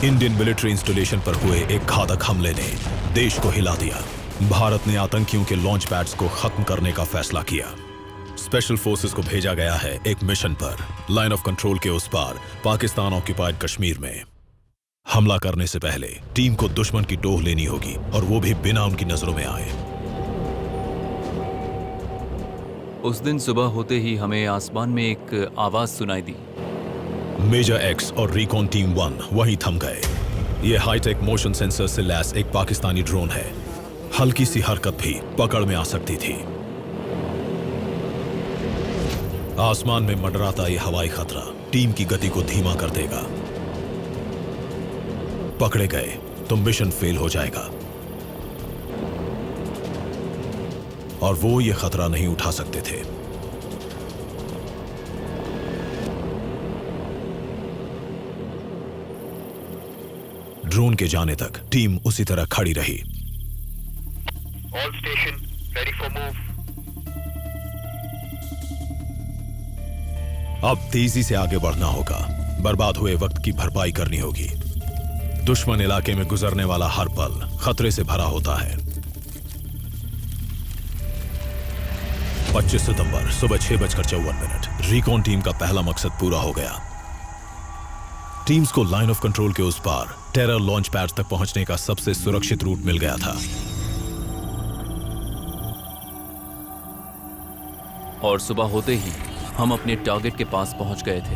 Indian military installation पर हुए एक घातक हमले ने देश को हिला दिया। भारत ने आतंकियों के लॉन्च पैड्स को खत्म करने का फैसला किया। स्पेशल फोर्सेस को भेजा गया है एक मिशन पर, लाइन ऑफ कंट्रोल के उस पार पाकिस्तान ऑक्युपाइड कश्मीर में। हमला करने से पहले टीम को दुश्मन की टोह लेनी होगी, और वो भी बिना उनकी नजरों में आए। उस दिन सुबह होते ही हमें आसमान में एक आवाज सुनाई दी। मेजर एक्स और रिकॉन टीम 1 वहीं थम गए। ये हाईटेक मोशन सेंसर से लैस एक पाकिस्तानी ड्रोन है। हल्की सी हरकत भी पकड़ में आ सकती थी। आसमान में मंडराता ये हवाई खतरा टीम की गति को धीमा कर देगा। पकड़े गए तो मिशन फेल हो जाएगा, और वो ये खतरा नहीं उठा सकते थे। ड्रोन के जाने तक टीम उसी तरह खड़ी रही। All station ready for move. अब तेजी से आगे बढ़ना होगा। बर्बाद हुए वक्त की भरपाई करनी होगी। दुश्मन इलाके में गुजरने वाला हर पल खतरे से भरा होता है। 25 सितंबर सुबह 6:54। रिकॉन टीम का पहला मकसद पूरा हो गया। टीम्स को लाइन ऑफ कंट्रोल के उस पार टेरर लॉन्च पैड्स तक पहुंचने का सबसे सुरक्षित रूट मिल गया था। और सुबह होते ही हम अपने टारगेट के पास पहुंच गए थे।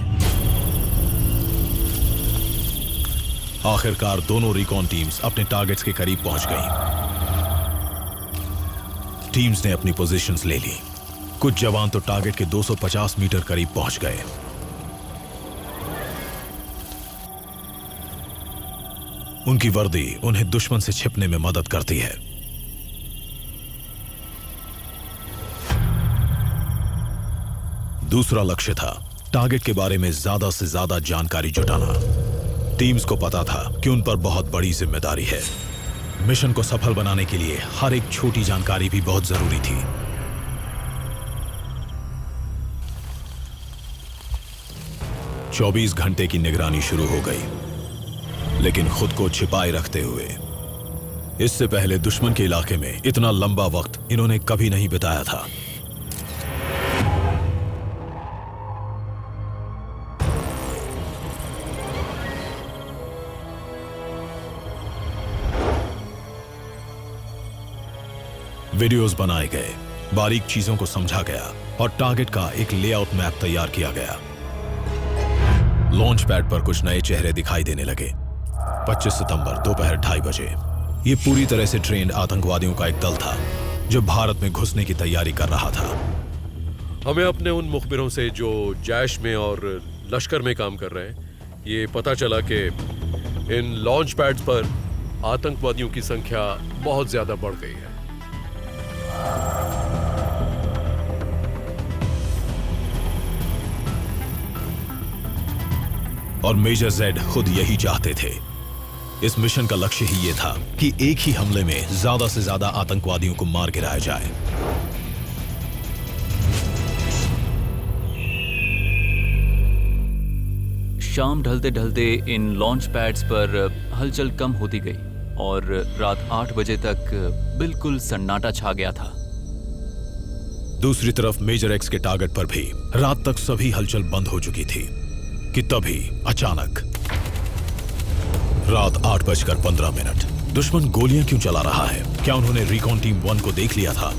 आखिरकार दोनों रिकॉन टीम्स अपने टारगेट्स के करीब पहुंच गईं। टीम्स ने अपनी पोजीशंस ले ली। कुछ जवान तो टारगेट के 250 मीटर करीब पहुंच गए। उनकी वर्दी उन्हें दुश्मन से छिपने में मदद करती है। दूसरा लक्ष्य था टारगेट के बारे में ज्यादा से ज्यादा जानकारी जुटाना। टीम्स को पता था कि उन पर बहुत बड़ी जिम्मेदारी है। मिशन को सफल बनाने के लिए हर एक छोटी जानकारी भी बहुत जरूरी थी। चौबीस घंटे की निगरानी शुरू हो गई, लेकिन खुद को छिपाए रखते हुए। इससे पहले दुश्मन के इलाके में इतना लंबा वक्त इन्होंने कभी नहीं बिताया था। वीडियोस बनाए गए, बारीक चीजों को समझा गया, और टारगेट का एक लेआउट मैप तैयार किया गया। लॉन्च पैड पर कुछ नए चेहरे दिखाई देने लगे। 25 सितंबर दोपहर 2:30 बजे। यह पूरी तरह से ट्रेंड आतंकवादियों का एक दल था जो भारत में घुसने की तैयारी कर रहा था। हमें अपने उन मुखबिरों से जो जैश में और लश्कर में काम कर रहे हैं, ये पता चला कि इन लॉन्च पैड्स पर आतंकवादियों की संख्या बहुत ज्यादा बढ़ गई है। और मेजर जेड खुद यही चाहते थे। इस मिशन का लक्ष्य ही ये था कि एक ही हमले में ज्यादा से ज्यादा आतंकवादियों को मार गिराया जाए। शाम ढलते ढलते इन लॉन्च पैड्स पर हलचल कम होती गई, और रात 8 बजे तक बिल्कुल सन्नाटा छा गया था। दूसरी तरफ मेजर एक्स के टारगेट पर भी रात तक सभी हलचल बंद हो चुकी थी कि तभी अचानक रात 8:15। दुश्मन गोलियां क्यों चला रहा है? क्या उन्होंने रिकॉन टीम 1 को देख लिया था?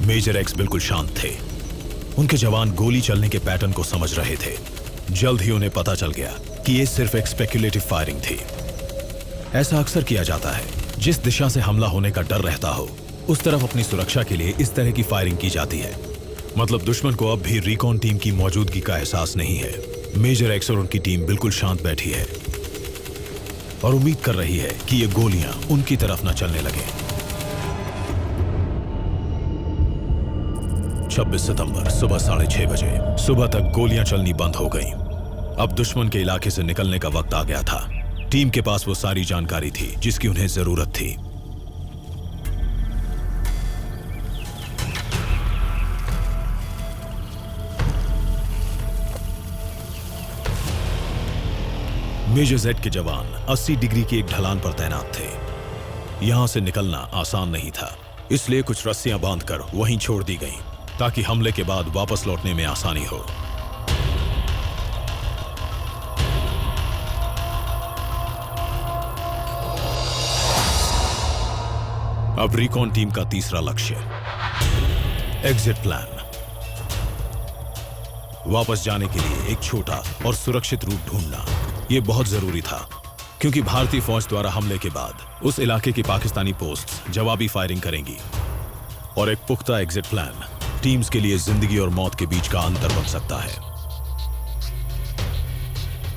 मेजर एक्स बिल्कुल शांत थे। उनके जवान गोली चलने के पैटर्न को समझ रहे थे। जल्द ही उन्हें पता चल गया कि यह सिर्फ एक स्पेक्युलेटिव फायरिंग थी। ऐसा अक्सर किया जाता है। जिस दिशा से हमला होने का डर रहता हो, उस तरफ अपनी सुरक्षा के लिए इस तरह की फायरिंग की जाती है। मतलब दुश्मन को अब भी रिकॉन टीम की मौजूदगी का एहसास नहीं है। मेजर एक्स और उनकी टीम बिल्कुल शांत बैठी है और उम्मीद कर रही है कि ये गोलियां उनकी तरफ न चलने लगे। 26 सितंबर सुबह 6:30 बजे। सुबह तक गोलियां चलनी बंद हो गईं। अब दुश्मन के इलाके से निकलने का वक्त आ गया था। टीम के पास वो सारी जानकारी थी जिसकी उन्हें जरूरत थी। मेजर जेड के जवान 80 डिग्री की एक ढलान पर तैनात थे। यहां से निकलना आसान नहीं था, इसलिए कुछ रस्सियां बांधकर वहीं छोड़ दी गईं, ताकि हमले के बाद वापस लौटने में आसानी हो। अब रिकॉन टीम का तीसरा लक्ष्य, एग्जिट प्लान। वापस जाने के लिए एक छोटा और सुरक्षित रूट ढूंढना यह बहुत जरूरी था, क्योंकि भारतीय फौज द्वारा हमले के बाद उस इलाके की पाकिस्तानी पोस्ट जवाबी फायरिंग करेंगी, और एक पुख्ता एग्जिट प्लान टीम्स के लिए जिंदगी और मौत के बीच का अंतर बन सकता है।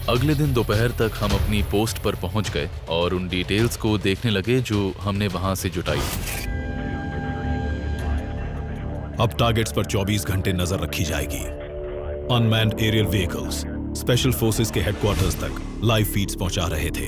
अगले दिन दोपहर तक हम अपनी पोस्ट पर पहुंच गए और उन डिटेल्स को देखने लगे जो हमने वहां से जुटाई। अब टारगेट्स पर 24 घंटे नजर रखी जाएगी। Unmanned aerial vehicles special forces के हेडक्वार्टर्स तक लाइव फीड्स पहुंचा रहे थे।